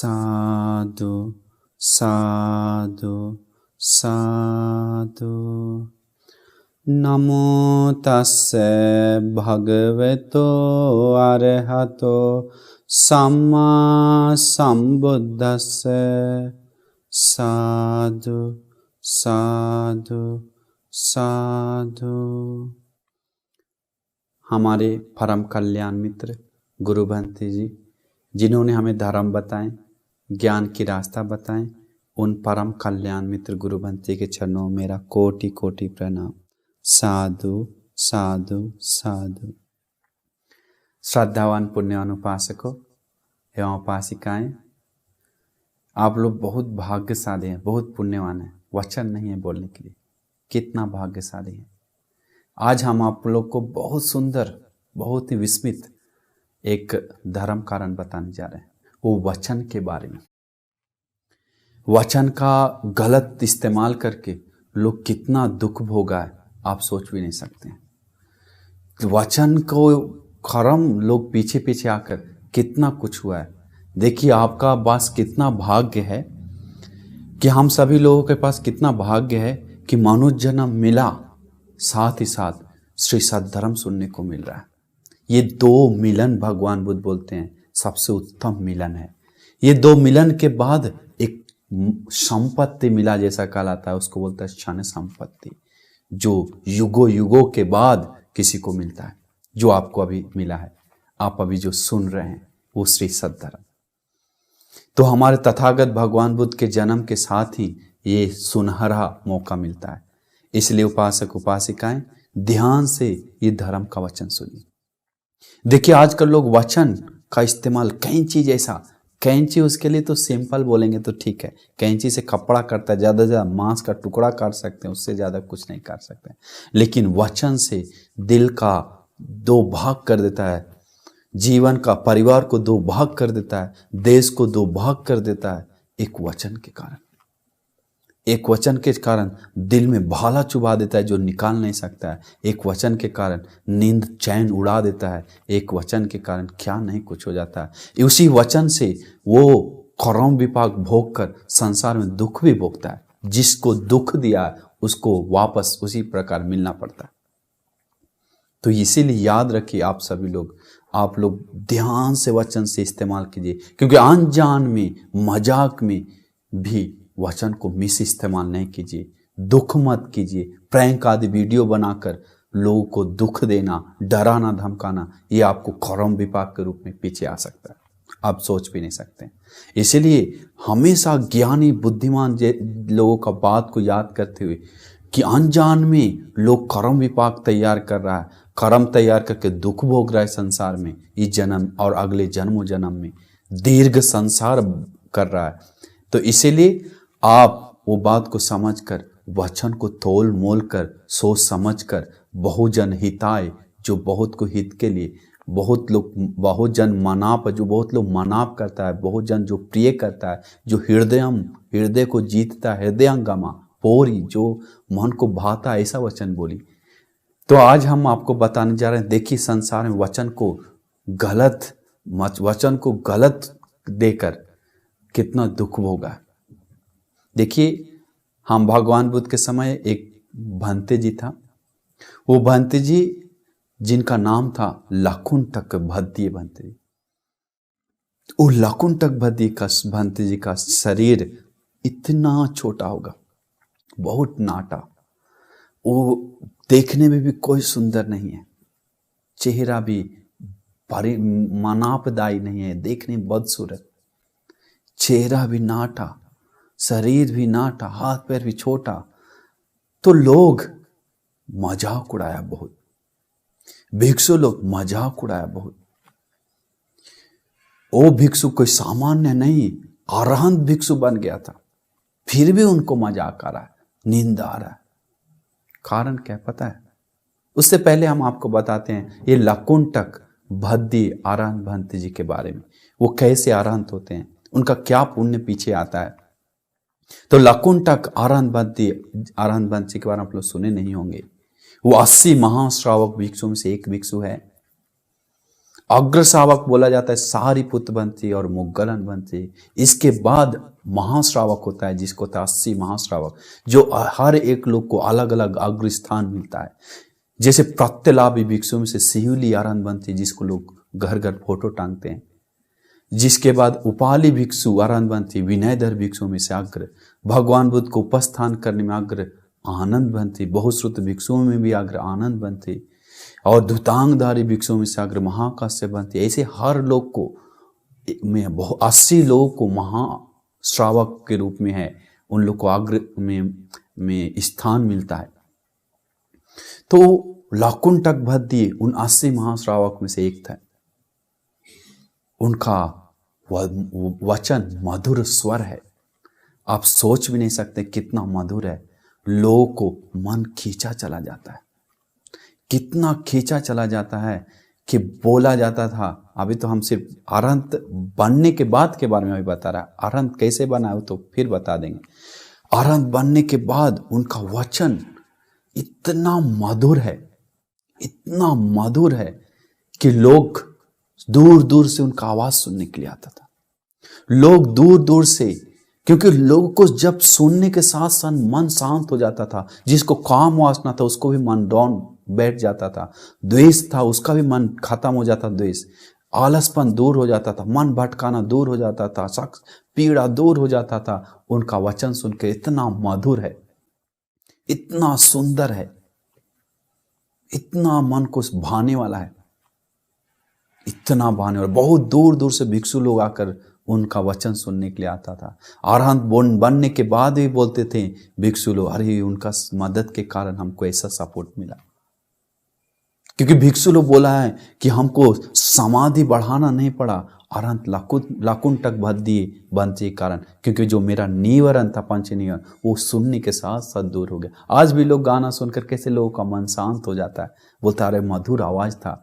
साधु साधु साधु। नमो तस्से भगवतो अरहतो सम्मा संबुद्धस्से। साधु साधु साधु। हमारे परम कल्याण मित्र गुरु भंते जी, जिन्होंने हमें धर्म बताएं, ज्ञान की रास्ता बताएं, उन परम कल्याण मित्र गुरु भंते के चरणों में मेरा कोटि कोटि प्रणाम। साधु साधु साधु। श्रद्धावान पुण्यवान उपासकों एवं उपासिकाएं, आप लोग बहुत भाग्यशाली हैं, बहुत पुण्यवान हैं। वचन नहीं है बोलने के लिए, कितना भाग्यशाली है। आज हम आप लोग को बहुत सुंदर, बहुत ही विस्मित एक धर्म कारण बताने जा रहे हैं, वो वचन के बारे में। वचन का गलत इस्तेमाल करके लोग कितना दुख भोगा है, आप सोच भी नहीं सकते हैं। वचन को खरम लोग पीछे पीछे आकर कितना कुछ हुआ है। देखिए आपका पास कितना भाग्य है कि हम सभी लोगों के पास कितना भाग्य है कि मनुष्य जन्म मिला, साथ ही साथ श्री सद्धर्म सुनने को मिल रहा है। ये दो मिलन भगवान बुद्ध बोलते हैं सबसे उत्तम मिलन है। ये दो मिलन के बाद एक संपत्ति मिला जैसा कहलाता है, उसको बोलता है क्षण संपत्ति, जो युगों युगों के बाद किसी को मिलता है, जो आपको अभी मिला है। आप अभी जो सुन रहे हैं वो श्री सद्धर्म। तो हमारे तथागत भगवान बुद्ध के जन्म के साथ ही ये सुनहरा मौका मिलता है। इसलिए उपासक उपासिकाएं ध्यान से ये धर्म का वचन सुनिए। देखिए आजकल लोग वचन का इस्तेमाल कैंची जैसा, कैंची उसके लिए तो सिंपल बोलेंगे तो ठीक है, कैंची से कपड़ा करता है, ज़्यादा से ज़्यादा मांस का टुकड़ा काट सकते हैं, उससे ज़्यादा कुछ नहीं काट सकते। लेकिन वचन से दिल का दो भाग कर देता है, जीवन का, परिवार को दो भाग कर देता है, देश को दो भाग कर देता है। एक वचन के कारण, एक वचन के कारण दिल में भाला चुभा देता है जो निकाल नहीं सकता है। एक वचन के कारण नींद चैन उड़ा देता है। एक वचन के कारण क्या नहीं कुछ हो जाता है। उसी वचन से वो कर्म विपाक भोग कर संसार में दुख भी भोगता है। जिसको दुख दिया उसको वापस उसी प्रकार मिलना पड़ता है। तो इसीलिए याद रखिए आप सभी लोग, आप लोग ध्यान से वचन से इस्तेमाल कीजिए, क्योंकि अनजान में, मजाक में भी वचन को मिस इस्तेमाल नहीं कीजिए। दुख मत कीजिए। प्रैंक आदि वीडियो बनाकर लोगों को दुख देना, डराना, धमकाना, ये आपको कर्म विपाक के रूप में पीछे आ सकता है, आप सोच भी नहीं सकते। इसलिए हमेशा ज्ञानी बुद्धिमान लोगों का बात को याद करते हुए कि अनजान में लोग कर्म विपाक तैयार कर रहा है, कर्म तैयार करके दुख भोग रहा है संसार में, इस जन्म और अगले जन्मों जन्म में दीर्घ संसार कर रहा है। तो इसीलिए आप वो बात को समझकर, वचन को तोल मोल कर, सोच समझ कर, बहुजन हिताय, जो बहुत को हित के लिए, बहुत लोग, बहुजन मनाप, जो बहुत लोग मनाप करता है, बहुजन जो प्रिय करता है, जो हृदय को जीतता है, हृदयंगमा पोरी, जो मन को भाता, ऐसा वचन बोली। तो आज हम आपको बताने जा रहे हैं, देखिए संसार में वचन को गलत देकर कितना दुख भोगा। देखिए हम भगवान बुद्ध के समय एक भंते जी था, वो भंते जी जिनका नाम था लकुंटक भद्दी भंते जी। वो लकुंटक भद्दी का भंते जी का शरीर इतना छोटा होगा, बहुत नाटा, वो देखने में भी कोई सुंदर नहीं है, चेहरा भी मनापदायी नहीं है, देखने में बदसूरत, चेहरा भी नाटा, शरीर भी नाटा, हाथ पैर भी छोटा। तो लोग मजाक उड़ाया बहुत, भिक्षु लोग मजाक उड़ाया बहुत। वो भिक्षु कोई सामान्य नहीं, अरहंत भिक्षु बन गया था, फिर भी उनको मजाक आ रहा है, निंदा आ रहा है। कारण क्या पता है? उससे पहले हम आपको बताते हैं ये लकुंटक भद्दी अरहंत भंते जी के बारे में। वो कैसे अरहंत होते हैं, उनका क्या पुण्य पीछे आता है। तो लकुंटक अरहंत भंते जी के बारे में आप लोग सुने नहीं होंगे। वो 80 महाश्रावक भिक्षु में से एक भिक्षु है। अग्र श्रावक बोला जाता है सारिपुत्र बंती और मुग्गलन बंती। इसके बाद महाश्रावक होता है, जिसको होता है 80 महाश्रावक, जो हर एक लोग को अलग अलग अग्र स्थान मिलता है। जैसे प्रत्यलाभी भिक्षु में से शिवली आरंभ बनती, जिसको लोग घर घर फोटो टांगते हैं। जिसके बाद उपाली भिक्षु आरंभ बनती, विनयधर भिक्षु में से अग्र, भगवान बुद्ध को उपस्थान करने में अग्र आनंद बनती, बहुश्रुत भिक्षुओं में भी अग्र आनंद बनती, और धुतांगधारी भिक्षुओं में से अग्र महाकाश्यप बनती। ऐसे हर लोग को में 80 लोगों को महाश्रावक के रूप में है, उन लोग को अग्र में स्थान मिलता है। तो लाकुंटक भद्दी उन 80 महाश्रावक में से एक था। उनका वचन मधुर स्वर है, आप सोच भी नहीं सकते कितना मधुर है। लोगों को मन खींचा चला जाता है, कितना खींचा चला जाता है कि बोला जाता था। अभी तो हम सिर्फ अरहंत बनने के बाद के बारे में अभी बता रहा है, अरहंत कैसे बना है तो फिर बता देंगे। अरहंत बनने के बाद उनका वचन इतना मधुर है, इतना मधुर है कि लोग दूर दूर से उनका आवाज सुनने के लिए आता था। लोग दूर दूर से, क्योंकि लोगों को जब सुनने के साथ साथ मन शांत हो जाता था। जिसको काम वासना था उसको भी मन डाउन बैठ जाता था, द्वेष था उसका भी मन खत्म हो जाता, द्वेष, आलसपन दूर हो जाता था, मन भटकाना दूर हो जाता था, शख्स पीड़ा दूर हो जाता था। उनका वचन सुन के इतना मधुर है, इतना सुंदर है, इतना मन को भाने वाला है, इतना भाने वाला। बहुत दूर दूर से भिक्षु लोग आकर उनका वचन सुनने के लिए आता था। अरहंत बनने के बाद भी बोलते थे भिक्षु लोग, अरे उनका मदद के कारण हमको ऐसा सपोर्ट मिला। क्योंकि भिक्षु लोग बोला है कि हमको समाधि बढ़ाना नहीं पड़ा, अरहंत लाकुंटक भद्दी बनते के कारण, क्योंकि जो मेरा नीवरण था पंच नीवरण वो सुनने के साथ साथ दूर हो गया। आज भी लोग गाना सुनकर कैसे लोगों का मन शांत हो जाता है, बोलता अरे मधुर आवाज था,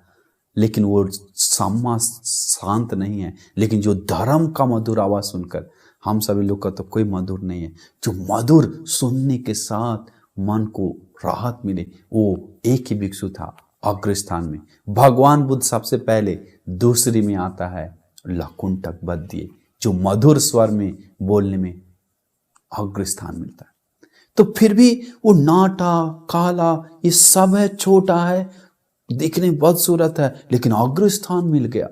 लेकिन वो सम्मा शांत नहीं है। लेकिन जो धर्म का मधुर आवाज सुनकर हम सभी लोग का तो कोई मधुर नहीं है। जो मधुर सुनने के साथ मन को राहत मिले, वो एक ही भिक्षु था अग्रस्थान में। भगवान बुद्ध सबसे पहले, दूसरी में आता है लाकुंटक भद्दी, जो मधुर स्वर में बोलने में अग्रस्थान मिलता है। तो फिर भी वो नाटा काला ये सब है, छोटा है, दिखने में बदसूरत है, लेकिन अग्रस्थान मिल गया।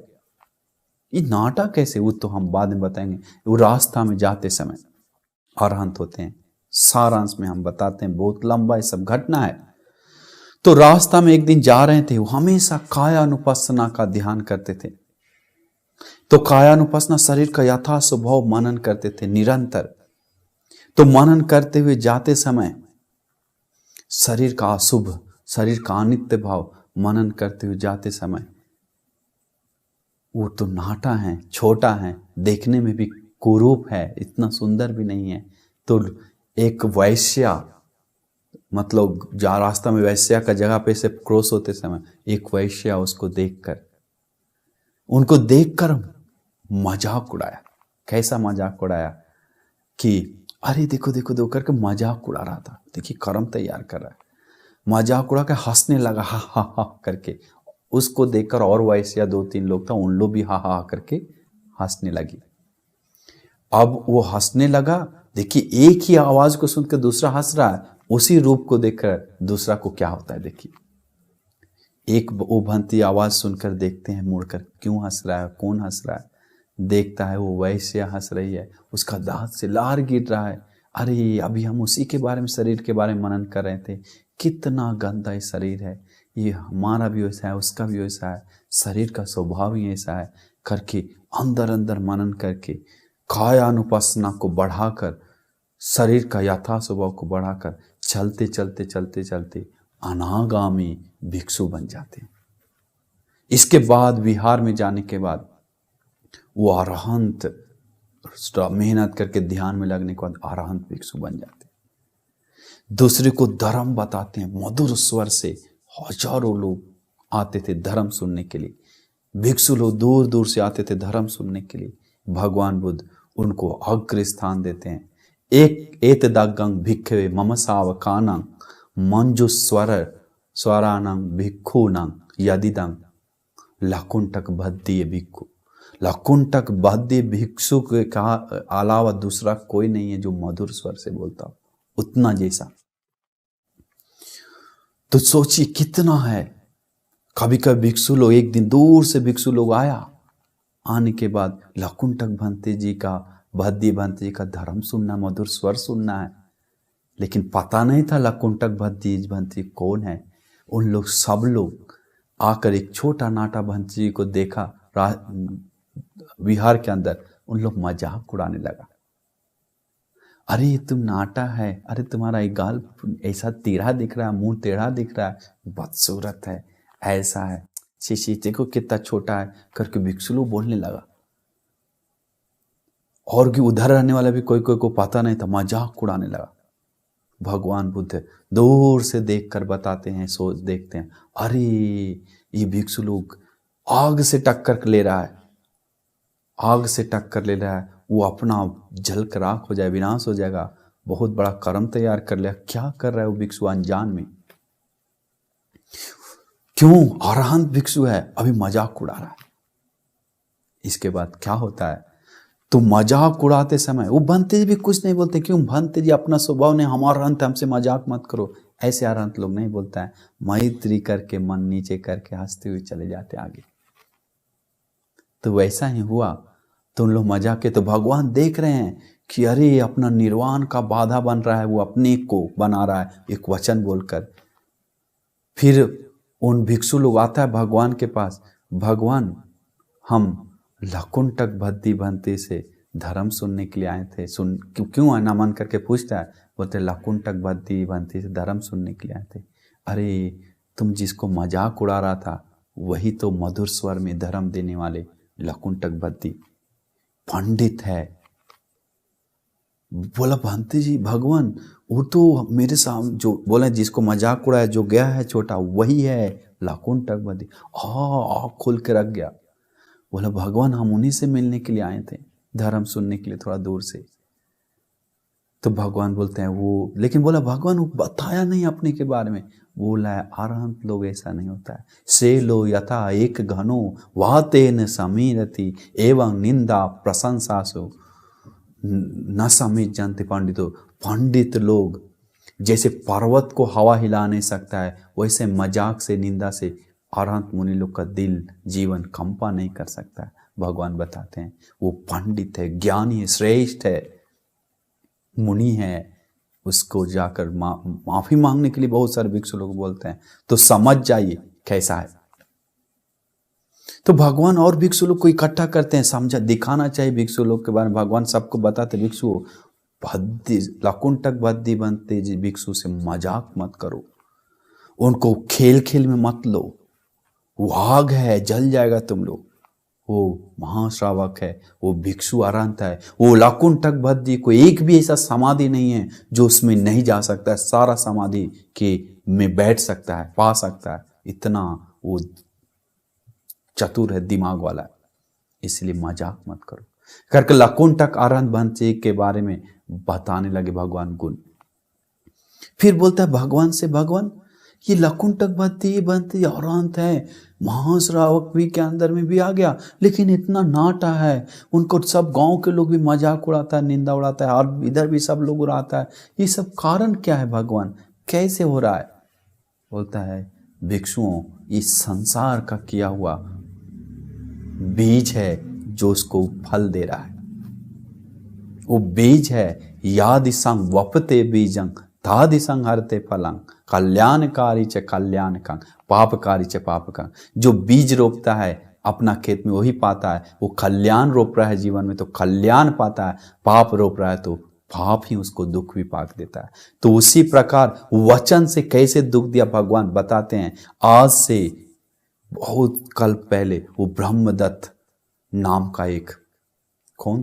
ये नाटा कैसे, वो तो हम बाद में बताएंगे। वो रास्ता में जाते समय अरहंत होते हैं, सारांश में हम बताते हैं, बहुत लंबा ये सब घटना है। तो रास्ता में एक दिन जा रहे थे, वो हमेशा कायानुपස්සना का ध्यान करते थे। तो कायानुपස්සना शरीर का यथा स्वभाव मनन करते थे निरंतर। तो मनन करते हुए जाते समय शरीर का अशुभ, शरीर का अनित्य भाव मनन करते हुए जाते समय, वो तो नाटा है, छोटा है, देखने में भी कुरूप है, इतना सुंदर भी नहीं है। तो एक वैश्या, मतलब जा रास्ता में वैश्या का जगह पे से क्रॉस होते समय एक वैश्या उसको उनको देखकर मजाक उड़ाया। कैसा मजाक उड़ाया कि अरे देखो देखो देखो करके मजाक उड़ा रहा था, देखिए कर्म तैयार कर रहा है, मजाक उड़ा के हंसने लगा, हा हा हा करके। उसको देखकर और वैश्या 2-3 लोग था, उन लोग भी हा हा करके हंसने लगी। अब वो हंसने लगा, देखिए एक ही आवाज को सुनकर दूसरा हंस रहा है, उसी रूप को देखकर दूसरा को क्या होता है देखिए। एक उभनती आवाज सुनकर देखते हैं मुड़कर, क्यों हंस रहा है, कौन हंस रहा है। देखता है वो वैश्या हंस रही है, उसका दांत से लार गिर रहा है। अरे अभी हम उसी के बारे में, शरीर के बारे में मनन कर रहे थे, कितना गंदा ये शरीर है, ये हमारा भी वैसा है, उसका भी वैसा है, शरीर का स्वभाव ही ऐसा है करके अंदर अंदर मनन करके कायानुपස්සना को बढ़ाकर, शरीर का यथा स्वभाव को बढ़ाकर चलते चलते चलते चलते अनागामी भिक्षु बन जाते हैं। इसके बाद विहार में जाने के बाद वो अरहंत, मेहनत करके ध्यान में लगने के बाद अरहंत भिक्षु बन जाते हैं। दूसरे को धर्म बताते हैं, मधुर स्वर से हजारों लोग आते थे धर्म सुनने के लिए। भिक्षु लोग दूर दूर से आते थे धर्म सुनने के लिए। भगवान बुद्ध उनको अग्र स्थान देते हैं। एक एतदग्गं भिक्खवे मम सावकानं मंजु स्वरानं भिक्षूनं यदिदं लकुंटक भद्दीय भिक्खु। लकुंटक भद्दीय भिक्षु के कहा अलावा दूसरा कोई नहीं है जो मधुर स्वर से बोलता हो उतना जैसा। तो सोचिए कितना है। कभी कभी भिक्षु लोग, एक दिन दूर से भिक्षु लोग आने के बाद लकुंटक भंते जी का, भद्दी भंते जी का धर्म सुनना, मधुर स्वर सुनना है, लेकिन पता नहीं था लकुंटक भद्दी भंते जी कौन है। उन लोग सब लोग आकर एक छोटा नाटा भंते जी को देखा विहार के अंदर, उन लोग मजाक उड़ाने लगा। अरे ये तुम नाटा है, अरे तुम्हारा एक गाल ऐसा टेढ़ा दिख रहा है, मुंह टेढ़ा दिख रहा है, बदसूरत है, ऐसा है, शीशी देखो कितना छोटा है करके भिक्षु लोग बोलने लगा। और कि उधर रहने वाला भी कोई कोई को पता नहीं था, मजाक उड़ाने लगा। भगवान बुद्ध दूर से देखकर बताते हैं, सोच देखते हैं, अरे ये भिक्षु लोग आग से टक्कर ले रहा है, आग से टक्कर ले रहा है, वो अपना जल कर राख हो जाए, विनाश हो जाएगा, बहुत बड़ा कर्म तैयार कर लिया। क्या कर रहा है वो भिक्षु अनजान में? क्यों? अरहंत भिक्षु है, अभी मजाक उड़ा रहा है। इसके बाद क्या होता है, तो मजाक उड़ाते समय वो भंते जी भी कुछ नहीं बोलते। क्यों? भंते जी अपना स्वभाव ने, हमारा अरहंत हमसे मजाक मत करो, ऐसे अरहंत लोग नहीं बोलता है। मैत्री करके मन नीचे करके हंसते हुए चले जाते आगे। तो वैसा ही हुआ। तो उन लोग मजाक के, तो भगवान देख रहे हैं कि अरे अपना निर्वाण का बाधा बन रहा है, वो अपने को बना रहा है एक वचन बोलकर। फिर उन भिक्षु लोग आता है भगवान के पास, भगवान हम लकुंटक भद्दी भंते से धर्म सुनने के लिए आए थे। सुन क्यों आना मन करके पूछता है, बोलते लकुंटक भद्दी भंते से धर्म सुनने के लिए आए थे। अरे तुम जिसको मजाक उड़ा रहा था वही तो मधुर स्वर में धर्म देने वाले लकुंटक भद्दी पंडित है। बोला भंते जी भगवान वो तो मेरे सामने जो बोला, जिसको मजाक उड़ाया जो गया है छोटा, वही है लकुंटक भद्दी। आँख खोल के रख गया। बोला भगवान हम उन्हीं से मिलने के लिए आए थे, धर्म सुनने के लिए थोड़ा दूर से। तो भगवान बोलते हैं वो, लेकिन बोला भगवान वो बताया नहीं अपने के बारे में। बोला है अरहंत लोग ऐसा नहीं होता है। से लो यथा एक घनो वातेन समीरति एवं निंदा प्रशंसा सो न समीर जानते पंडितो। पंडित लोग जैसे पर्वत को हवा हिला नहीं सकता है, वैसे मजाक से, निंदा से अरहंत मुनि लोग का दिल, जीवन कंपा नहीं कर सकता है। भगवान बताते हैं वो पंडित है, ज्ञानी है, श्रेष्ठ है, मुनि है। उसको जाकर माफी मांगने के लिए बहुत सारे भिक्षु लोग बोलते हैं। तो समझ जाइए कैसा है। तो भगवान और भिक्षु लोग को इकट्ठा करते हैं, समझा दिखाना चाहिए भिक्षु लोग के बारे में। भगवान सबको बताते भिक्षु भद्दी लकुंटक भद्दी भंते जी भिक्षु से मजाक मत करो, उनको खेल खेल में मत लो। वो आग है, जल जाएगा तुम लोग। वो महाश्रावक है, वो भिक्षु अरहंत है। वो लकुंटक भद्दी को एक भी ऐसा समाधि नहीं है जो उसमें नहीं जा सकता है, सारा समाधि के में बैठ सकता है, पा सकता है। इतना वो चतुर है, दिमाग वाला है। इसलिए मजाक मत करो करके लकुंटक अरहंत भंते के बारे में बताने लगे भगवान गुण। फिर बोलता है भगवान से, भगवान ये लकुंटक भद्दी भंते अरहंत है, महाश्रावक भी के अंदर में भी आ गया, लेकिन इतना नाटा है, उनको सब गांव के लोग भी मजाक उड़ाता है, निंदा उड़ाता है, और इधर भी सब लोग उड़ाता है। ये सब कारण क्या है भगवान, कैसे हो रहा है? बोलता है भिक्षुओं इस संसार का किया हुआ बीज है जो उसको फल दे रहा है। वो बीज है, यादि संग वपते बीजंग तादि संग हरते फलंग कल्याणकारी च कल्याणकं पापकारी च पापकं। जो बीज रोपता है अपना खेत में वही पाता है। वो कल्याण रोप रहा है जीवन में तो कल्याण पाता है, पाप रोप रहा है तो पाप ही उसको दुख भी पाक देता है। तो उसी प्रकार वचन से कैसे दुख दिया भगवान बताते हैं। आज से बहुत कल पहले वो ब्रह्मदत्त नाम का एक कौन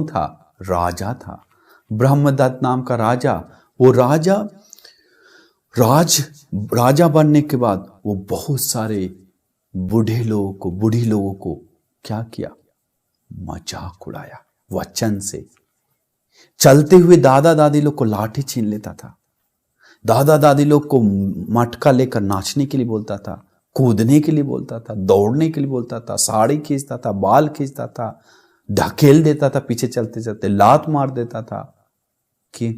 था? राजा था। ब्रह्मदत्त नाम का राजा। वो राजा बनने के बाद वो बहुत सारे बूढ़ी लोगों को क्या किया? मजाक उड़ाया वचन से। चलते हुए दादा दादी लोग को लाठी छीन लेता था, दादा दादी लोग को मटका लेकर नाचने के लिए बोलता था, कूदने के लिए बोलता था, दौड़ने के लिए बोलता था, साड़ी खींचता था, बाल खींचता था, ढकेल देता था, पीछे चलते चलते लात मार देता था कि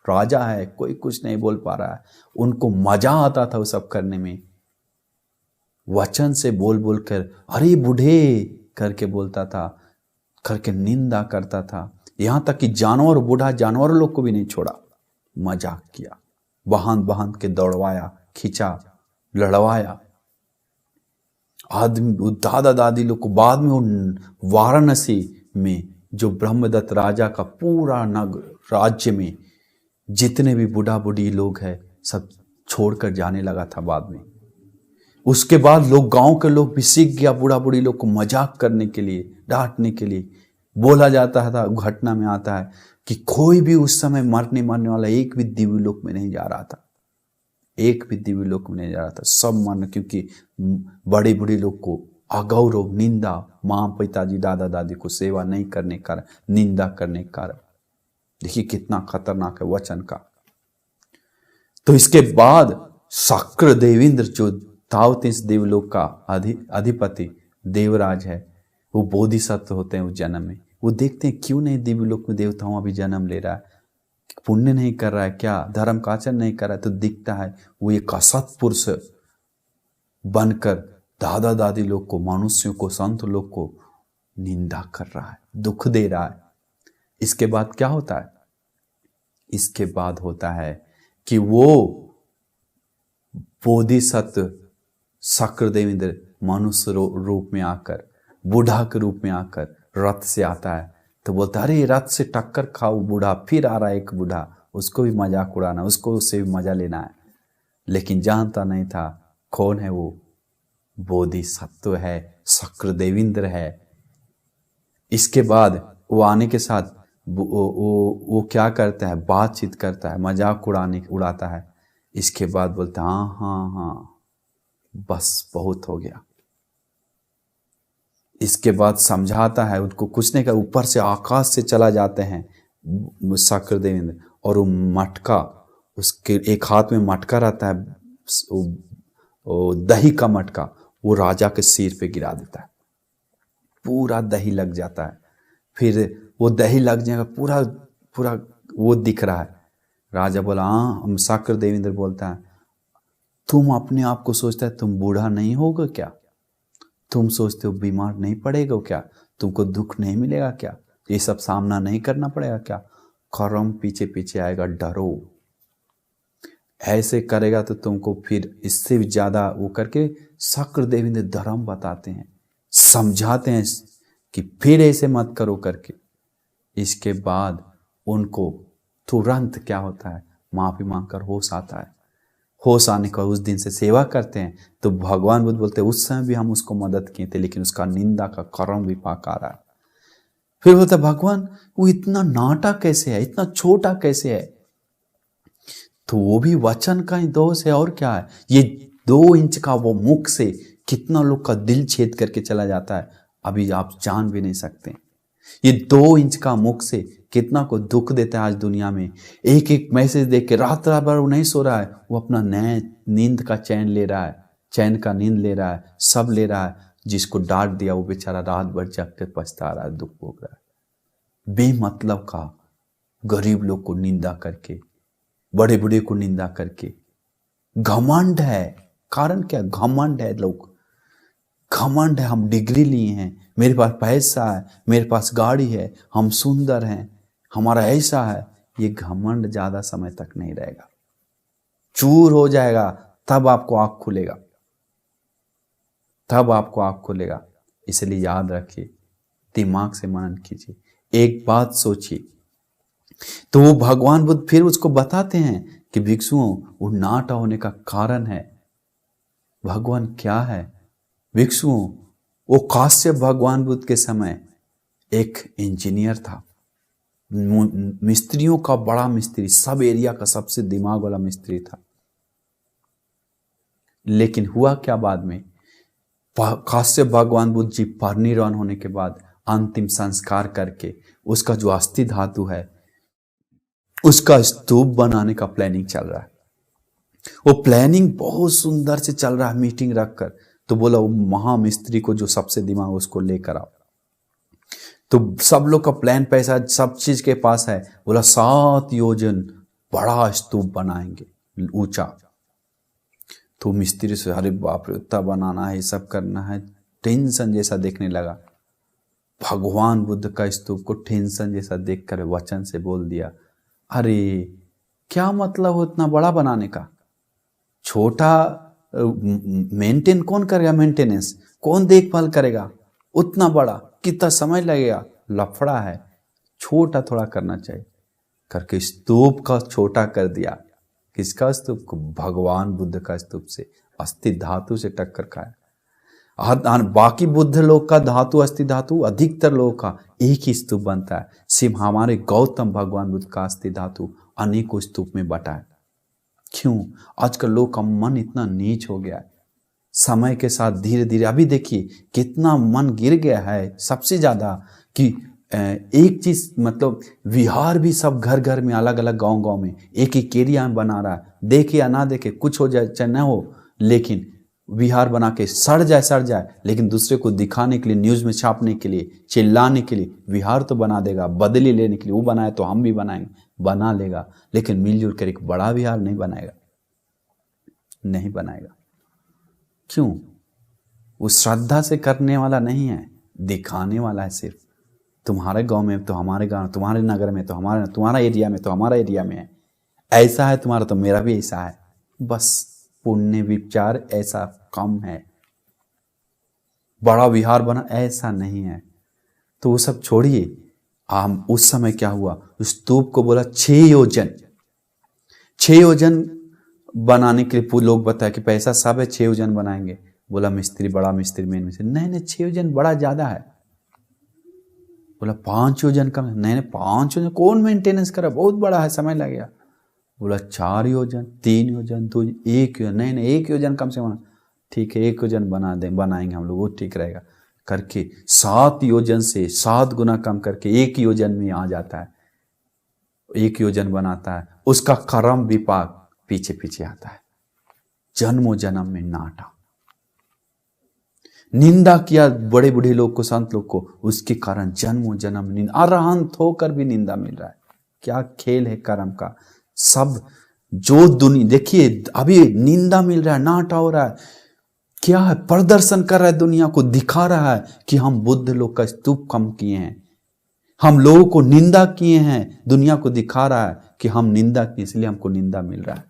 राजा है, कोई कुछ नहीं बोल पा रहा है। उनको मजा आता था वो सब करने में। वचन से बोल बोल कर अरे बूढ़े करके बोलता था, करके निंदा करता था। यहां तक कि जानवर, बूढ़ा जानवर लोग को भी नहीं छोड़ा, मजाक किया, बांध बांध के दौड़वाया, खींचा, लड़वाया। आदमी, दादा दादी लोग को बाद में वाराणसी में जो ब्रह्मदत्त राजा का पूरा नगर राज्य में जितने भी बूढ़ा बूढ़ी लोग हैं सब छोड़कर जाने लगा था बाद में। उसके बाद लोग, गांव के लोग भी सीख गया बूढ़ा बूढ़ी लोग को मजाक करने के लिए, डांटने के लिए। बोला जाता था, घटना में आता है कि कोई भी उस समय मरने वाला एक भी दिव्य लोक में नहीं जा रहा था, एक भी दिव्य लोक में नहीं जा रहा था, सब मरने, क्योंकि बड़े बूढ़े लोग को अगौरव, निंदा, माँ पिताजी दादा दादी को सेवा नहीं करने का कारण, निंदा करने का कारण। देखिए कितना खतरनाक है वचन का। तो इसके बाद शक्र देवेंद्र जो तावतीस देवलोक का अधिपति देवराज है, वो बोधिसत्व होते हैं उस जन्म में। वो देखते हैं क्यों नहीं दिव्यलोक में देवताओं अभी जन्म ले रहा है, पुण्य नहीं कर रहा है क्या, धर्म का आचरण नहीं कर रहा है। तो दिखता है वो एक असत पुरुष बनकर दादा दादी लोग को, मनुष्यों को, संत लोग को निंदा कर रहा है, दुख दे रहा है। इसके बाद क्या होता है? इसके बाद होता है कि वो बोधिसत्व शक्र देवेंद्र मनुष्य रूप में आकर, बूढ़ा के रूप में आकर रथ से आता है। तो बोलता है अरे रथ से टक्कर खाओ बूढ़ा, फिर आ रहा है एक बूढ़ा, उसको भी मजाक उड़ाना, उसको उससे भी मजा लेना है। लेकिन जानता नहीं था कौन है वो, बोधिसत्व है, शक्र देवेंद्र है। इसके बाद वो आने के साथ वो क्या करता है, बातचीत करता है, मजाक उड़ाता है। इसके बाद बोलता है हाँ हाँ हाँ बस बहुत हो गया। इसके बाद समझाता है उनको, कुछ नहीं कर, ऊपर से आकाश से चला जाते हैं शक्र देवेंद्र, और वो मटका, उसके एक हाथ में मटका रहता है, वो दही का मटका, वो राजा के सिर पे गिरा देता है, पूरा दही लग जाता है। फिर वो दही लग जाएगा, पूरा पूरा वो दिख रहा है। राजा बोला हाँ, हम शक्र देवेंद्र बोलता है तुम अपने आप को सोचता है तुम बूढ़ा नहीं होगा क्या, तुम सोचते हो बीमार नहीं पड़ेगा क्या, तुमको दुख नहीं मिलेगा क्या, ये सब सामना नहीं करना पड़ेगा क्या, कर्म पीछे पीछे आएगा, डरो। ऐसे करेगा तो तुमको फिर इससे भी ज्यादा वो करके शक्र देवेंद्र धर्म बताते हैं, समझाते हैं कि फिर ऐसे मत करो करके। इसके बाद उनको तुरंत क्या होता है, माफी मांगकर होश आता है। होश आने का उस दिन से सेवा करते हैं। तो भगवान बुद्ध बोलते हैं उस समय भी हम उसको मदद किए थे, लेकिन उसका निंदा का कर्म भी पाक आ रहा है। फिर बोलता है भगवान वो इतना नाटा कैसे है, इतना छोटा कैसे है? तो वो भी वचन का ही दोष है, और क्या है। ये 2 इंच का वो मुख से कितना लोग का दिल छेद करके चला जाता है, अभी आप जान भी नहीं सकते। ये 2 इंच का मुख से कितना को दुख देता है आज दुनिया में। एक एक मैसेज देख के रात रात भर वो नहीं सो रहा है, वो अपना नए नींद का चैन ले रहा है, चैन का नींद ले रहा है, सब ले रहा है। जिसको डांट दिया वो बेचारा रात भर जग के पछता रहा है, दुख भोग रहा है। बेमतलब का गरीब लोग को निंदा करके, बड़े बूढ़े को निंदा करके। घमंड है, कारण क्या? घमंड है। लोग घमंड है, हम डिग्री लिए हैं, मेरे पास पैसा है, मेरे पास गाड़ी है, हम सुंदर हैं, हमारा ऐसा है। ये घमंड ज्यादा समय तक नहीं रहेगा, चूर हो जाएगा, तब आपको आंख खुलेगा, तब आपको आंख खुलेगा। इसलिए याद रखिए, दिमाग से मनन कीजिए, एक बात सोचिए। तो वो भगवान बुद्ध फिर उसको बताते हैं कि भिक्षुओं, वो नाटा होने का कारण है भगवान क्या है। भिक्षुओं, वो काश्यप भगवान बुद्ध के समय एक इंजीनियर था, मिस्त्रियों का बड़ा मिस्त्री, सब एरिया का सबसे दिमाग वाला मिस्त्री था। लेकिन हुआ क्या बाद में, काश्यप भगवान बुद्ध जी परिनिर्वाण होने के बाद अंतिम संस्कार करके उसका जो अस्थि धातु है उसका स्तूप बनाने का प्लानिंग चल रहा है। वो प्लानिंग बहुत सुंदर से चल रहा है, मीटिंग रखकर तो बोला वो महामिस्त्री को जो सबसे दिमाग उसको लेकर आओ। तो सब लोग का प्लान, पैसा, सब चीज के पास है। बोला 7 योजन बड़ा स्तूप बनाएंगे ऊंचा। तो मिस्त्री से अरे बाप रे उतना बनाना है, सब करना है, टेंशन जैसा देखने लगा। भगवान बुद्ध का स्तूप को टेंशन जैसा देखकर वचन से बोल दिया, अरे क्या मतलब हो इतना बड़ा बनाने का, छोटा मेंटेन कौन करेगा, मेंटेनेंस कौन देखभाल करेगा, उतना बड़ा कितना समय लगेगा, लफड़ा है, छोटा थोड़ा करना चाहिए। करके स्तूप का छोटा कर दिया। किसका स्तूप को? भगवान बुद्ध का स्तूप से अस्थि धातु से टक्कर खाया। बाकी बुद्ध लोग का धातु, अस्थि धातु, अधिकतर लोगों का एक ही स्तूप बनता है। सिर्फ हमारे गौतम भगवान बुद्ध का अस्थि धातु अनेकों स्तूप में बटा है। क्यों? आजकल लोग का मन इतना नीच हो गया है। समय के साथ धीरे धीरे अभी देखिए कितना मन गिर गया है सबसे ज्यादा, कि एक चीज मतलब विहार भी सब घर घर में, अलग अलग गांव गांव में एक एक एरिया में बना रहा है। देखे या ना देखे, कुछ हो जाए चाहे ना हो, लेकिन विहार बना के सड़ जाए, लेकिन दूसरे को दिखाने के लिए, न्यूज में छापने के लिए, चिल्लाने के लिए विहार तो बना देगा। बदली लेने के लिए वो बनाए तो हम भी बनाएंगे, बना लेगा, लेकिन मिलजुल कर एक बड़ा विहार नहीं बनाएगा, नहीं बनाएगा। क्यों? वो श्रद्धा से करने वाला नहीं है, दिखाने वाला है सिर्फ। तुम्हारे गांव में तो हमारे गांव, तुम्हारे नगर में तो हमारे, तुम्हारा एरिया में तो हमारा एरिया में है, ऐसा है तुम्हारा तो मेरा भी ऐसा है, बस पुण्य विचार ऐसा कम है। बड़ा विहार बना ऐसा नहीं है। तो वो सब छोड़िए। उस समय क्या हुआ, स्तूप को बोला 6 योजन, 6 योजन बनाने के लिए लोग बताया कि पैसा सब है, 6 योजन बनाएंगे। बोला मिस्त्री, बड़ा मिस्त्री, मेन मिस्त्री, नहीं 6 योजन बड़ा ज्यादा है। बोला 5 योजन कम, नहीं 5 योजन कौन मेंटेनेंस करे, बहुत बड़ा है, समय लगेगा। बोला 4 योजन, 3 योजन, 2, 1 योजन, नहीं 1 योजन कम से कम, ठीक है 1 योजन बनाएंगे हम लोग, वो ठीक रहेगा। करके 7 योजन से 7 गुना कम करके 1 योजन में आ जाता है। 1 योजन बनाता है, उसका कर्म विपाक पीछे पीछे आता है। जन्मों जन्म में नाटा, निंदा किया बड़े बूढ़े लोग को, संत लोग को, उसके कारण जन्मों जन्म निंदा, अरहंत होकर भी निंदा मिल रहा है। क्या खेल है कर्म का। सब जो दुनिया देखिए अभी निंदा मिल रहा है, नाटा हो रहा है, क्या है, प्रदर्शन कर रहा है, दुनिया को दिखा रहा है कि हम बुद्ध लोग का स्तूप कम किए हैं, हम लोगों को निंदा किए हैं, दुनिया को दिखा रहा है कि हम निंदा किए, इसलिए हमको निंदा मिल रहा है।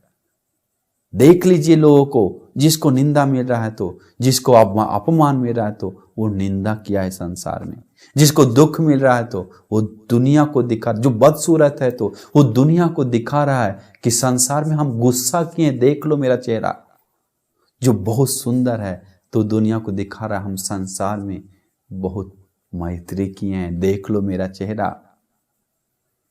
देख लीजिए लोगों को, जिसको निंदा मिल रहा है, तो जिसको अपमान मिल रहा है, तो वो निंदा किया है संसार में। जिसको दुख मिल रहा है तो वो दुनिया को दिखा, जो बदसूरत है तो वो दुनिया को दिखा रहा है कि संसार में हम गुस्सा किए, देख लो मेरा चेहरा। जो बहुत सुंदर है तो दुनिया को दिखा रहा है हम संसार में बहुत मैत्री किए हैं, देख लो मेरा चेहरा।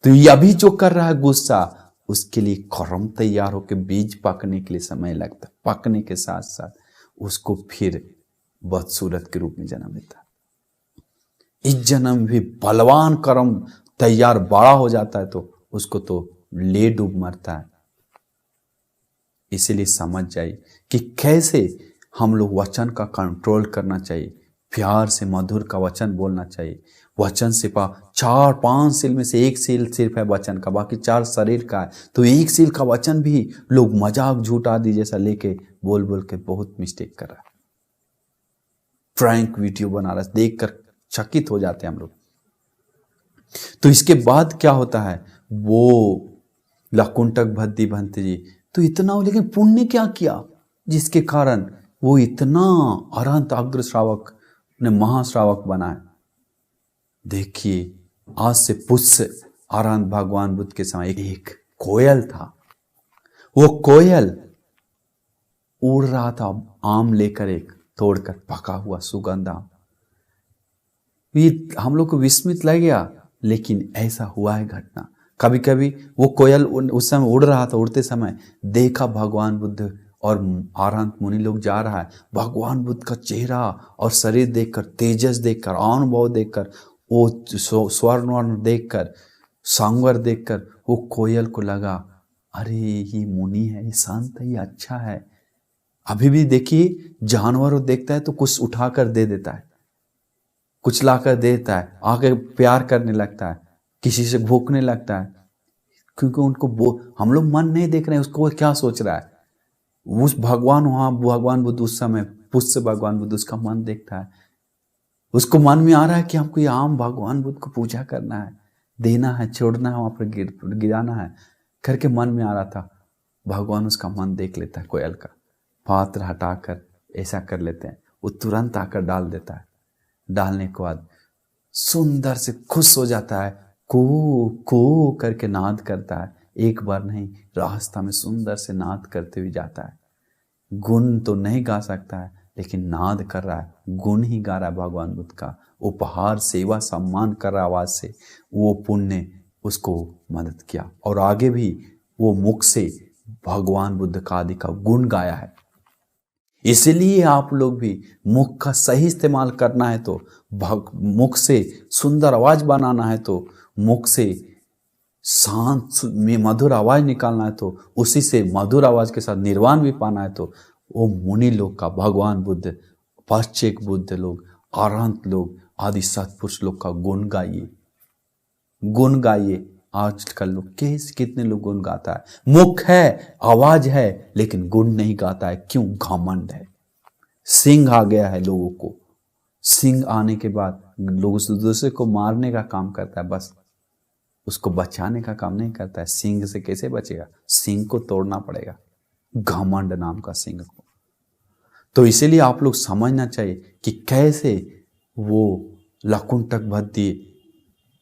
तो ये अभी जो कर रहा है गुस्सा, उसके लिए कर्म तैयार होकर बीज पकने के लिए समय लगता है, पकने के साथ साथ उसको फिर बदसूरत के रूप में जन्म लेता है। इस जन्म भी बलवान कर्म तैयार बड़ा हो जाता है तो उसको तो ले डूब मरता है। इसीलिए समझ जाइए कि कैसे हम लोग वचन का कंट्रोल करना चाहिए, प्यार से मधुर का वचन बोलना चाहिए। वचन से 4-5 सील में से 1 सील सिर्फ है वचन का, बाकी 4 शरीर का है। तो 1 सील का वचन भी लोग मजाक झूठ आदि जैसा लेके बोल बोल के बहुत मिस्टेक कर रहा है, प्रैंक वीडियो बना रहा है, देखकर चकित हो जाते हैं हम लोग। तो इसके बाद क्या होता है, वो लकुंटक भद्दी भंते जी तो इतना हो, लेकिन पुण्य क्या किया जिसके कारण वो इतना अरहंत अग्र श्रावक ने महाश्रावक बना है। देखिए आज से पुष्य अरहंत भगवान बुद्ध के समय एक कोयल था, वो कोयल उड़ रहा था आम लेकर, एक तोड़कर पका हुआ सुगंध आम। ये हम लोग को विस्मित लग गया, लेकिन ऐसा हुआ है घटना। कभी कभी वो कोयल उस समय उड़ रहा था, उड़ते समय देखा भगवान बुद्ध और अरहंत मुनि लोग जा रहा है। भगवान बुद्ध का चेहरा और शरीर देखकर, तेजस देखकर, अनुभव देखकर, वो स्वर्ण वर्ण देखकर, सांवर देखकर वो कोयल को लगा अरे ये मुनि है, ये संत है, ये अच्छा है, अभी भी देखिए, जानवर देखता है तो कुछ उठाकर दे देता है, कुछ लाकर देता है, आके प्यार करने लगता है, किसी से भूखने लगता है, क्योंकि उनको हम लोग मन नहीं देख रहे हैं उसको वो क्या सोच रहा है। उस भगवान, वहां भगवान बुद्ध उस समय पुष्य भगवान बुद्ध उसका मन देखता है, उसको मन में आ रहा है कि हमको ये आम भगवान बुद्ध को पूजा करना है, देना है, छोड़ना है, वहां पर गिराना है करके मन में आ रहा था। भगवान उसका मन देख लेता है, कोयल का पात्र हटाकर ऐसा कर लेते हैं, वो तुरंत आकर डाल देता है। डालने के बाद सुंदर से खुश हो जाता है, को करके नाद करता है। एक बार नहीं, रास्ता में सुंदर से नाद करते हुए जाता है। गुण तो नहीं गा सकता है, लेकिन नाद कर रहा है, गुण ही गा रहा है भगवान बुद्ध का। उपहार, सेवा, सम्मान कर रहा आवाज से। वो पुण्य उसको मदद किया, और आगे भी वो मुख से भगवान बुद्ध का आदि का गुण गाया है। इसलिए आप लोग भी मुख का सही इस्तेमाल करना है तो, मुख से सुंदर आवाज बनाना है तो, मुख से शांत में मधुर आवाज निकालना है तो, उसी से मधुर आवाज के साथ निर्वाण भी पाना है तो, वो मुनि लोग का, भगवान बुद्ध, पश्चिक बुद्ध लोग, अरहंत लोग, आदि सत्पुरुष लोग का गुण गाइए, गुण गाइए। आजकल लोग कितने लोग गुण गाता है, मुख है, आवाज है, लेकिन गुण नहीं गाता है। क्यों? घमंड है, सिंह आ गया है लोगों को। सिंह आने के बाद लोग दूसरे को मारने का काम करता है, बस उसको बचाने का काम नहीं करता है। सिंह से कैसे बचेगा? सिंह को तोड़ना पड़ेगा, घमंड नाम का सिंह को। तो इसीलिए आप लोग समझना चाहिए कि कैसे वो लकुंठक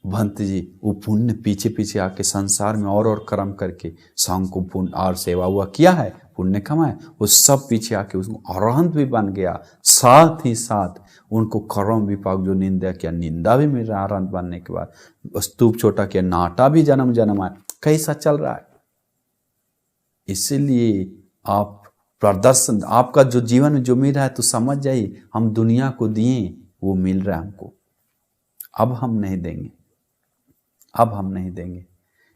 भंत जी वो पुण्य पीछे पीछे आके संसार में और कर्म करके सांग को पुण्य और सेवा हुआ किया है, पुण्य कमाए, वो सब पीछे आके उसको अरहंत भी बन गया। साथ ही साथ उनको कर्म विपाक जो निंदा किया, निंदा भी मिल रहा है अरहंत बनने के बाद। स्तूप छोटा किया, नाटा भी जन्म जन्म आए, कैसा चल रहा है। इसीलिए आप प्रदर्शन, आपका जो जीवन में जो मिल रहा है तो समझ जाइए हम दुनिया को दिए, वो मिल रहा है हमको, अब हम नहीं देंगे, अब हम नहीं देंगे।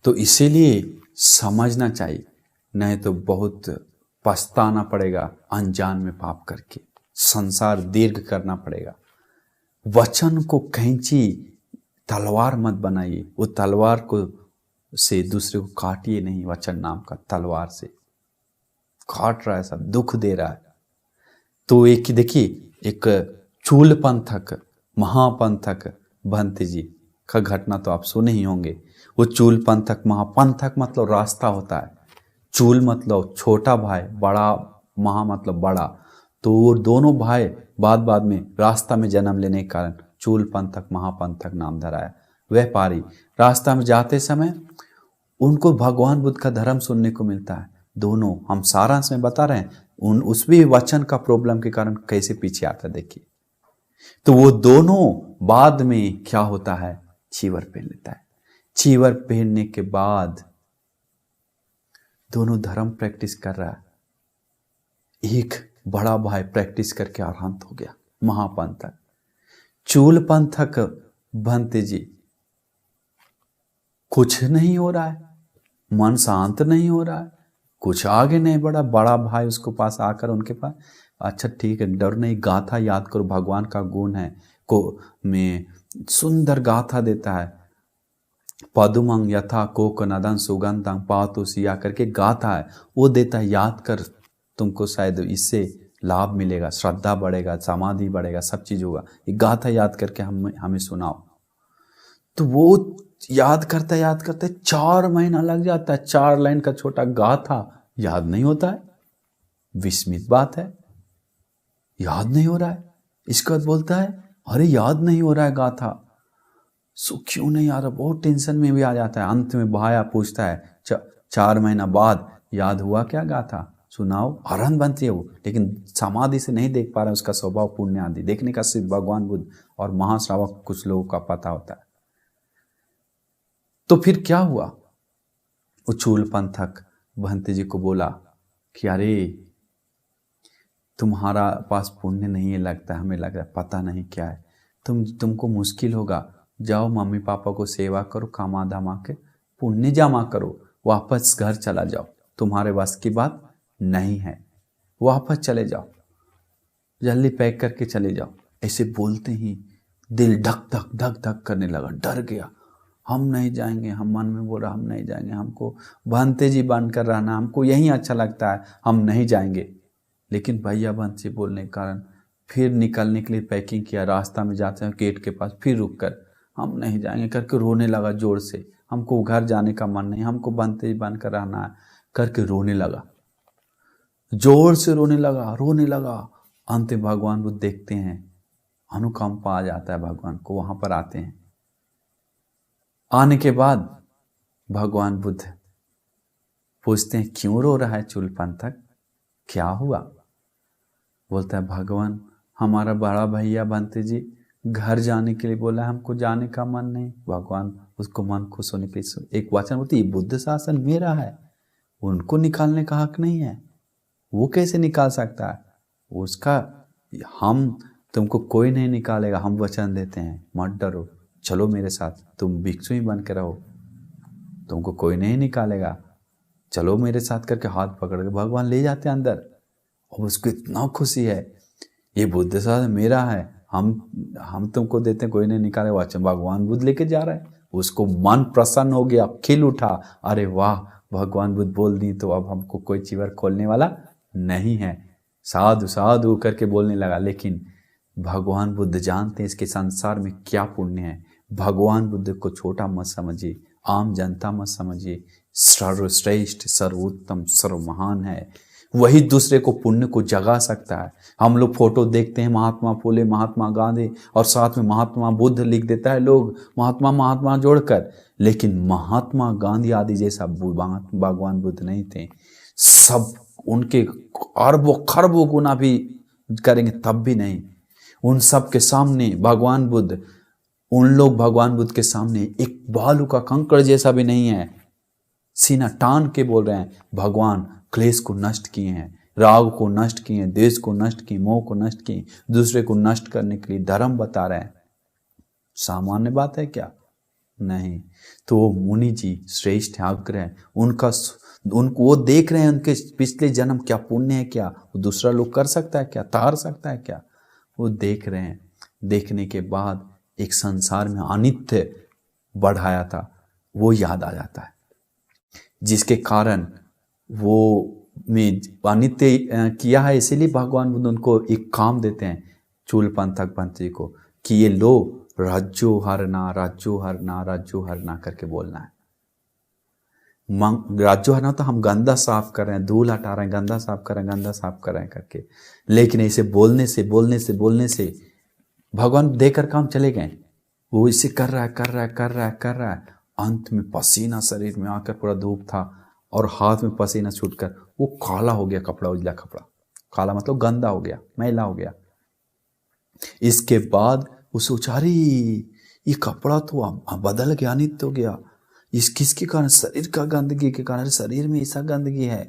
तो इसीलिए समझना चाहिए, नहीं तो बहुत पछताना पड़ेगा अनजान में पाप करके, संसार दीर्घ करना पड़ेगा। वचन को कैंची तलवार मत बनाइए, वो तलवार को से दूसरे को काटिए नहीं, वचन नाम का तलवार से काट रहा है, सब दुख दे रहा है। तो एक देखिए, एक चूल पंथक महापंथक भंत जी का घटना तो आप सुने ही होंगे। वो चूल पंथक, महापंथक मतलब रास्ता होता है, चूल मतलब छोटा भाई, बड़ा, महा मतलब बड़ा। तो वो दोनों भाई बाद में रास्ता में जन्म लेने के कारण चूल पंथक महापंथक नाम धराया। व्यापारी रास्ता में जाते समय उनको भगवान बुद्ध का धर्म सुनने को मिलता है। दोनों हम सारांश में बता रहे हैं, उस भी वचन का प्रॉब्लम के कारण कैसे पीछे आता है देखिए। तो वो दोनों बाद में क्या होता है, चीवर पहन लेता है। चीवर पहनने के बाद दोनों धर्म प्रैक्टिस कर रहा है। एक बड़ा भाई प्रैक्टिस करके अरहंत हो गया, महापंथक। चूल पंथक भंत जी कुछ नहीं हो रहा है, मन शांत नहीं हो रहा है, कुछ आगे नहीं बढ़ा। बड़ा भाई उसको पास आकर उनके पास, अच्छा ठीक है, डर नहीं, गाथा याद करो, भगवान का गुण है को में सुंदर गाथा देता है। पदुमंग यथा कोक नदन सुगंधं पातु सिया करके गाथा है, वो देता है, याद कर, तुमको शायद इससे लाभ मिलेगा, श्रद्धा बढ़ेगा, समाधि बढ़ेगा, सब चीज होगा। ये गाथा याद करके हमें सुनाओ। तो वो याद करते 4 महीना लग जाता है। 4 लाइन का छोटा गाथा याद नहीं होता है, विस्मित बात है, याद नहीं हो रहा है। इसके बाद बोलता है अरे याद नहीं हो रहा है गाथा, सो क्यों नहीं आ रहा, बहुत टेंशन में भी आ जाता है। अंत में भाया पूछता है 4 महीना बाद याद हुआ क्या गाथा, सुनाओ। अरहंत बनती है वो, लेकिन समाधि से नहीं देख पा रहा, उसका स्वभाव पुण्य आदि देखने का सिर्फ भगवान बुद्ध और महाश्रावक कुछ लोगों का पता होता है। तो फिर क्या हुआ, उचूल पंथक भंत जी को बोला कि अरे तुम्हारा पास पुण्य नहीं है, लगता है, हमें लग रहा है, पता नहीं क्या है, तुमको मुश्किल होगा, जाओ मम्मी पापा को सेवा करो, कामा धामा के पुण्य जमा करो, वापस घर चला जाओ, तुम्हारे बस की बात नहीं है। वापस चले जाओ, जल्दी पैक करके चले जाओ। ऐसे बोलते ही दिल धक धक धक धक करने लगा, डर गया। हम नहीं जाएंगे, हम मन में बोला हम नहीं जाएंगे, हमको भंते जी बन कर रहना, हमको यहीं अच्छा लगता है, हम नहीं जाएंगे। लेकिन भैया भंते बोलने के कारण फिर निकलने के लिए पैकिंग किया। रास्ता में जाते हैं गेट के पास, फिर रुक कर हम नहीं जाएंगे करके रोने लगा जोर से। हमको घर जाने का मन नहीं, हमको भंते जी बन कर रहना है करके रोने लगा, जोर से रोने लगा। अंत में भगवान बुद्ध देखते हैं, अनुकंपा आ जाता है भगवान को, वहां पर आते हैं। आने के बाद भगवान बुद्ध पूछते हैं क्यों रो रहा है चूलपंथक, क्या हुआ? बोलता है भगवान हमारा बड़ा भैया भंते जी घर जाने के लिए बोला, हमको जाने का मन नहीं। भगवान उसको मन खुश होने के लिए एक वचन बोलती है, बुद्ध शासन मेरा है, उनको निकालने का हक नहीं है, वो कैसे निकाल सकता है उसका, हम तुमको कोई नहीं निकालेगा, हम वचन देते हैं, मत डरो, चलो मेरे साथ, तुम भिक्षु ही बन के रहो, तुमको कोई नहीं निकालेगा, चलो मेरे साथ करके हाथ पकड़ के भगवान ले जाते हैं अंदर। और उसको इतना खुशी है, ये बुद्ध शासन मेरा है, हम तुमको देते हैं, कोई नहीं निकाले। अच्छा भगवान बुद्ध लेके जा रहा है, उसको मन प्रसन्न हो गया, खिल उठा, अरे वाह भगवान बुद्ध बोल दी तो अब हमको कोई चीवर खोलने वाला नहीं है, साधु साधु करके बोलने लगा। लेकिन भगवान बुद्ध जानते हैं इसके संसार में क्या पुण्य है। भगवान बुद्ध को छोटा मत समझिए, आम जनता मत समझिए, सर्वश्रेष्ठ सर्वोत्तम सर्वमहान है, वही दूसरे को पुण्य को जगा सकता है। हम लोग फोटो देखते हैं महात्मा फुले, महात्मा गांधी, और साथ में महात्मा बुद्ध लिख देता है लोग, महात्मा जोड़कर, लेकिन महात्मा गांधी आदि जैसा भगवान बुद्ध नहीं थे। सब उनके अरबों खरबों गुना भी करेंगे तब भी नहीं। उन सब के सामने भगवान बुद्ध, उन लोग भगवान बुद्ध के सामने एक बालू का कंकड़ जैसा भी नहीं है। सीना टान के बोल रहे हैं भगवान क्लेश को नष्ट किए हैं, राग को नष्ट किए हैं, देश को नष्ट किए, मोह को नष्ट किए, दूसरे को नष्ट करने के लिए धर्म बता रहे हैं। सामान्य बात है क्या? नहीं। तो वो मुनि जी श्रेष्ठ आग्रह, उनको वो देख रहे हैं उनके पिछले जन्म क्या पुण्य है, क्या वो दूसरा लोग कर सकता है क्या, तार सकता है क्या, वो देख रहे हैं। देखने के बाद एक संसार में अनित्य बढ़ाया था वो याद आ जाता है, जिसके कारण वो में अनित्य किया है। इसीलिए भगवान बुद्ध उनको एक काम देते हैं चूलपंथक पंथी को कि ये लो राज्यो हरना राज्यो हरना राज्यो हरना करके बोलना है। राज्यो हरना तो हम गंदा साफ कर रहे हैं, धूल हटा रहे हैं, गंदा साफ कर रहे हैं, गंदा साफ कर रहे हैं करके, लेकिन ऐसे बोलने से भगवान देकर काम चले गए। वो इसे कर रहा है। अंत में पसीना शरीर में आकर पूरा धूप था और हाथ में पसीना छूटकर वो काला हो गया कपड़ा, उजला कपड़ा, काला मतलब गंदा हो गया, मैला हो गया। इसके बाद वो सोचा अरे ये कपड़ा तो बदल गया, नित्य हो गया, इस किसके कारण? शरीर का गंदगी के कारण। शरीर में ऐसा गंदगी है,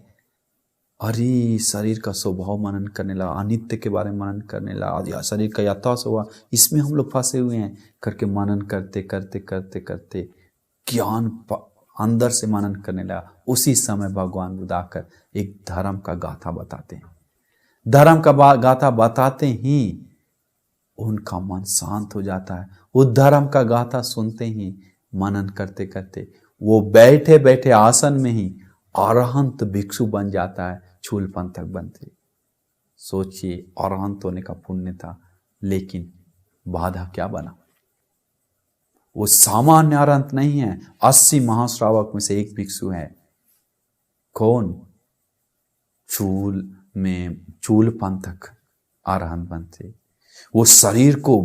अरे शरीर का स्वभाव मनन करने लगा, अनित्य के बारे में मनन करने लगा, शरीर का यथार्थ स्वभाव, इसमें हम लोग फंसे हुए हैं करके मनन करते ज्ञान अंदर से मनन करने लगा। उसी समय भगवान बुद्ध आकर एक धर्म का गाथा बताते हैं। धर्म का गाथा बताते ही उनका मन शांत हो जाता है। वो धर्म का गाथा सुनते ही मनन करते वो बैठे बैठे आसन में ही अरहंत भिक्षु बन जाता है, चूलपंथक बनते। सोचिए अरहंत होने का पुण्य था, लेकिन बाधा क्या बना? वो सामान्य अरहंत नहीं है, 80 महाश्रावक में से एक भिक्षु है। कौन? चूलपंथक अरहंत बनते। वो शरीर को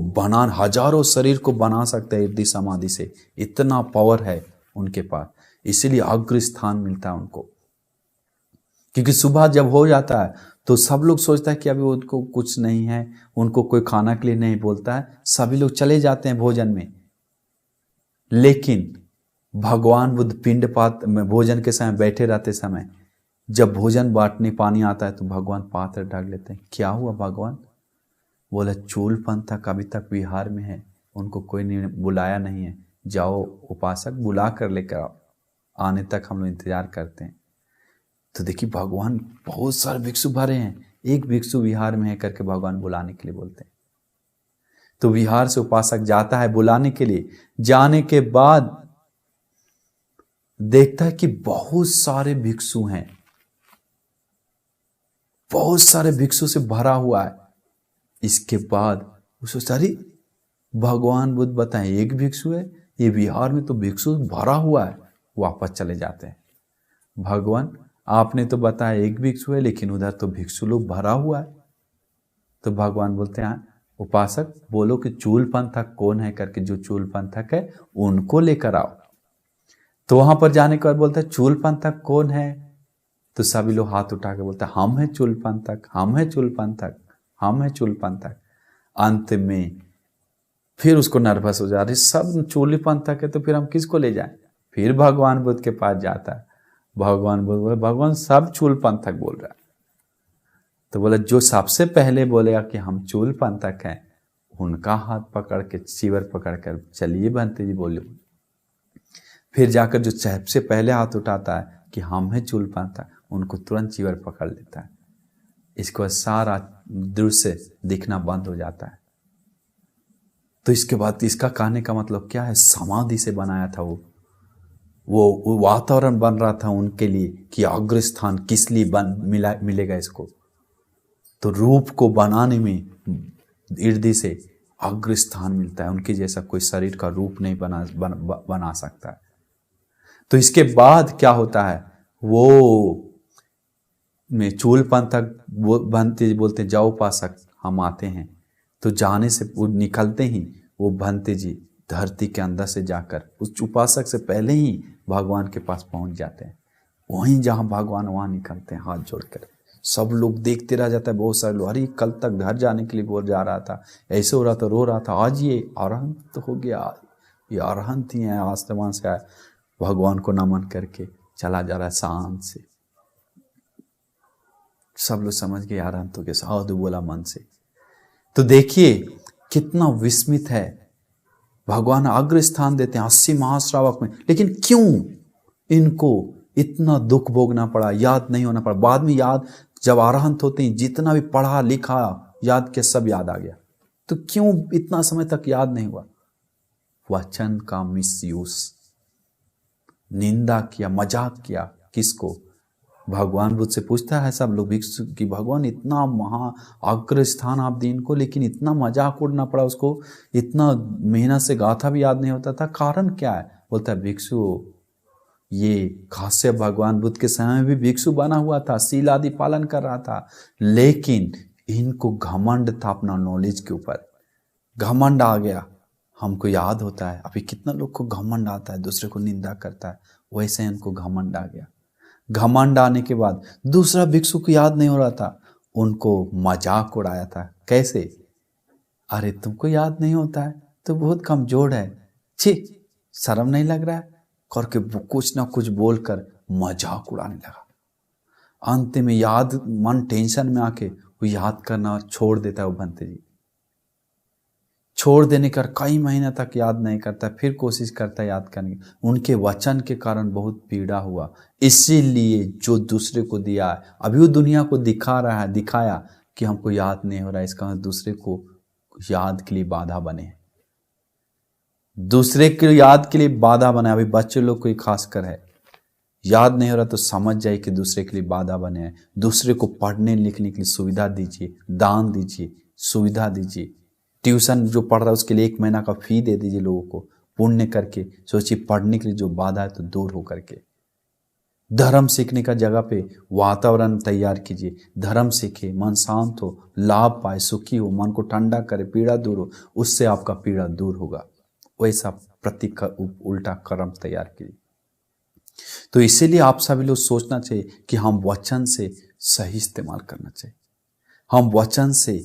हजारों शरीर को बना सकते हैं इर्दी समाधि से, इतना पावर है उनके पास। इसीलिए अग्र स्थान मिलता है उनको, क्योंकि सुबह जब हो जाता है तो सब लोग सोचता है कि अभी उनको कुछ नहीं है, उनको कोई खाना के लिए नहीं बोलता है, सभी लोग चले जाते हैं भोजन में। लेकिन भगवान बुद्ध पिंडपात में भोजन के समय बैठे रहते समय जब भोजन बांटने पानी आता है तो भगवान पात्र ढक लेते हैं। क्या हुआ भगवान? बोला चूलपंथक अभी तक बिहार में है, उनको कोई नहीं बुलाया नहीं है, जाओ उपासक बुला कर लेकर आओ, आने तक हम लोग इंतजार करते हैं। तो देखिए भगवान बहुत सारे भिक्षु भरे हैं, एक भिक्षु विहार में है करके भगवान बुलाने के लिए बोलते हैं। तो विहार से उपासक जाता है बुलाने के लिए, जाने के बाद देखता है कि बहुत सारे भिक्षु हैं, बहुत सारे भिक्षु से भरा हुआ है। इसके बाद उसको सारी भगवान बुद्ध बताएं एक भिक्षु है, ये बिहार में तो भिक्षु भरा हुआ है। वापस चले जाते हैं, भगवान आपने तो बताया एक भिक्षु है, लेकिन उधर तो भिक्षु लोग भरा हुआ है। तो भगवान बोलते हैं उपासक बोलो कि चूल पंथक कौन है करके, जो चूल पंथक है उनको लेकर आओ। तो वहां पर जाने के बाद बोलता है चूल पंथक कौन है? तो सभी लोग हाथ उठा के बोलते हैं हम है चूल पंथक, हम है चूल पंथक, हम है चूल पंथक। अंत में फिर उसको नर्वस हो जा रही, सब चूल पंथक है तो फिर हम किसको ले जाएं? फिर भगवान बुद्ध के पास जाता है। भगवान बुद्ध बोले भगवान सब चूल पंथक बोल रहा है। तो बोला जो सबसे पहले बोलेगा कि हम चूल पंथक हैं, उनका हाथ पकड़ के चीवर पकड़ कर चलिए बंते जी बोले। फिर जाकर जो सबसे पहले हाथ उठाता है कि हम हैं चूल पंथक, उनको तुरंत चीवर पकड़ लेता है। इसके बाद सारा दृश्य दिखना बंद हो जाता है। तो इसके बाद इसका कहने का मतलब क्या है? समाधि से बनाया था वो वातावरण बन रहा था उनके लिए कि अग्रस्थान किस लिए मिलेगा इसको। तो रूप को बनाने में इर्दी से अग्रस्थान मिलता है, उनके जैसा कोई शरीर का रूप नहीं बना सकता है। तो इसके बाद क्या होता है, वो में चूल पंथक भंते बोलते जाओ उपासक हम आते हैं। तो जाने से निकलते ही वो भंते जी धरती के अंदर से जाकर उस उपासक से पहले ही भगवान के पास पहुंच जाते हैं। वहीं जहां भगवान वहां निकलते हैं हाथ जोड़कर। सब लोग देखते रह जाता है, बहुत सारे लोग, अरे कल तक घर जाने के लिए बोल जा रहा था, ऐसे हो रहा था, रो रहा था, आज ये अरहंत तो हो गया, ये अरहंत ही है, आसमान से आया। भगवान को नमन करके चला जा रहा है शांत से। सब लोग समझ गए अरहंत हो गया, साधु बोला मन से। तो देखिए कितना विस्मित है, भगवान अग्र स्थान देते हैं 80 महाश्रावक में, लेकिन क्यों इनको इतना दुख भोगना पड़ा, याद नहीं होना पड़ा? बाद में याद, जब अरहंत होते हैं जितना भी पढ़ा लिखा याद किया सब याद आ गया, तो क्यों इतना समय तक याद नहीं हुआ? वचन का मिसयूज, निंदा किया, मजाक किया। किसको? भगवान बुद्ध से पूछता है सब लोग भिक्षु कि भगवान इतना महा अग्र स्थान आप दी इनको, लेकिन इतना मजाक उड़ना पड़ा उसको, इतना मेहनत से गाथा भी याद नहीं होता था, कारण क्या है? बोलता है भिक्षु, ये काश्यप भगवान बुद्ध के समय में भी भिक्षु बना हुआ था, शील आदि पालन कर रहा था, लेकिन इनको घमंड था अपना नॉलेज के ऊपर। घमंड आ गया, हमको याद होता है अभी कितना लोग को घमंड आता है, दूसरे को निंदा करता है, वैसे इनको घमंड आ गया। घमंड आने के बाद दूसरा भिक्षु को याद नहीं हो रहा था, उनको मजाक उड़ाया था। कैसे? अरे तुमको याद नहीं होता है तो बहुत कमजोर है, छी शर्म नहीं लग रहा है करके कुछ ना कुछ बोलकर मजाक उड़ाने लगा। अंत में याद, मन टेंशन में आके वो याद करना छोड़ देता है। वो भंते जी छोड़ देने का कई महीने तक याद नहीं करता, फिर कोशिश करता है याद करने की। उनके वचन के कारण बहुत पीड़ा हुआ, इसीलिए जो दूसरे को दिया है अभी वो दुनिया को दिखा रहा है, दिखाया कि हमको याद नहीं हो रहा है, इसका दूसरे को याद के लिए बाधा बने, दूसरे के याद के लिए बाधा बने। अभी बच्चे लोग को खासकर है, याद नहीं हो रहा तो समझ जाए कि दूसरे के लिए बाधा बने हैं। दूसरे को पढ़ने लिखने के लिए सुविधा दीजिए, दान दीजिए, सुविधा दीजिए। ट्यूशन जो पढ़ रहा है उसके लिए 1 महीना का फी दे दीजिए लोगों को, पुण्य करके सोचिए पढ़ने के लिए जो बाधा है तो दूर हो करके। धर्म सीखने का जगह पे वातावरण तैयार कीजिए, धर्म सीखे, मन शांत हो, लाभ पाए, सुखी हो, मन को ठंडा करे, पीड़ा दूर हो, उससे आपका पीड़ा दूर होगा। वैसा प्रति उल्टा कर्म तैयार कीजिए। तो इसीलिए आप सभी लोग सोचना चाहिए कि हम वचन से सही इस्तेमाल करना चाहिए। हम वचन से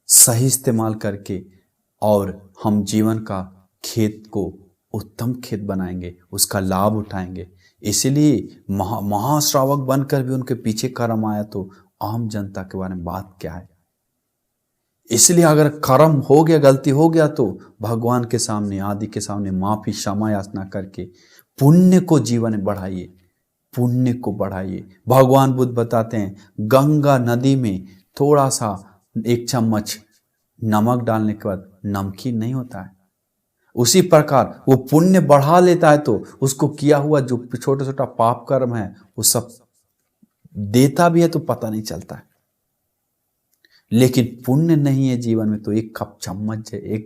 सही इस्तेमाल करके और हम जीवन का खेत को उत्तम खेत बनाएंगे, उसका लाभ उठाएंगे। इसीलिए महाश्रावक बनकर भी उनके पीछे कर्म आया, तो आम जनता के बारे में बात क्या है? इसलिए अगर कर्म हो गया, गलती हो गया, तो भगवान के सामने, आदि के सामने माफी क्षमा याचना करके पुण्य को जीवन में बढ़ाइए, पुण्य को बढ़ाइए। भगवान बुद्ध बताते हैं गंगा नदी में थोड़ा सा 1 चम्मच नमक डालने के बाद नमकीन नहीं होता है। उसी प्रकार वो पुण्य बढ़ा लेता है तो उसको किया हुआ जो छोटा छोटा पाप कर्म है वो सब देता भी है तो पता नहीं चलता है। लेकिन पुण्य नहीं है जीवन में तो 1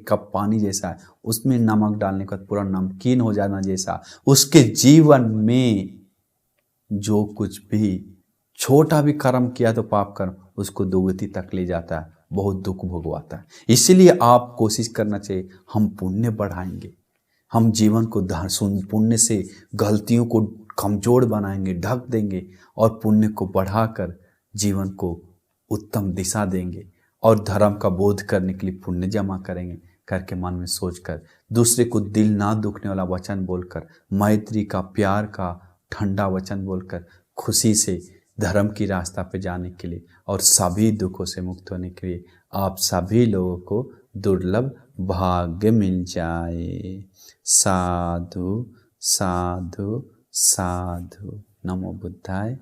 कप पानी जैसा है, उसमें नमक डालने के बाद पूरा नमकीन हो जाना जैसा उसके जीवन में जो कुछ भी छोटा भी कर्म किया तो पाप कर्म उसको दुर्गति तक ले जाता है, बहुत दुख भोगवाता है। इसीलिए आप कोशिश करना चाहिए हम पुण्य बढ़ाएंगे, हम जीवन को पुण्य से गलतियों को कमजोर बनाएंगे, ढक देंगे और पुण्य को बढ़ाकर जीवन को उत्तम दिशा देंगे और धर्म का बोध करने के लिए पुण्य जमा करेंगे करके मन में सोचकर दूसरे को दिल ना दुखने वाला वचन बोलकर, मैत्री का, प्यार का ठंडा वचन बोलकर खुशी से धर्म की रास्ता पे जाने के लिए और सभी दुखों से मुक्त होने के लिए आप सभी लोगों को दुर्लभ भाग्य मिल जाए। साधु साधु साधु। नमो बुद्धाय।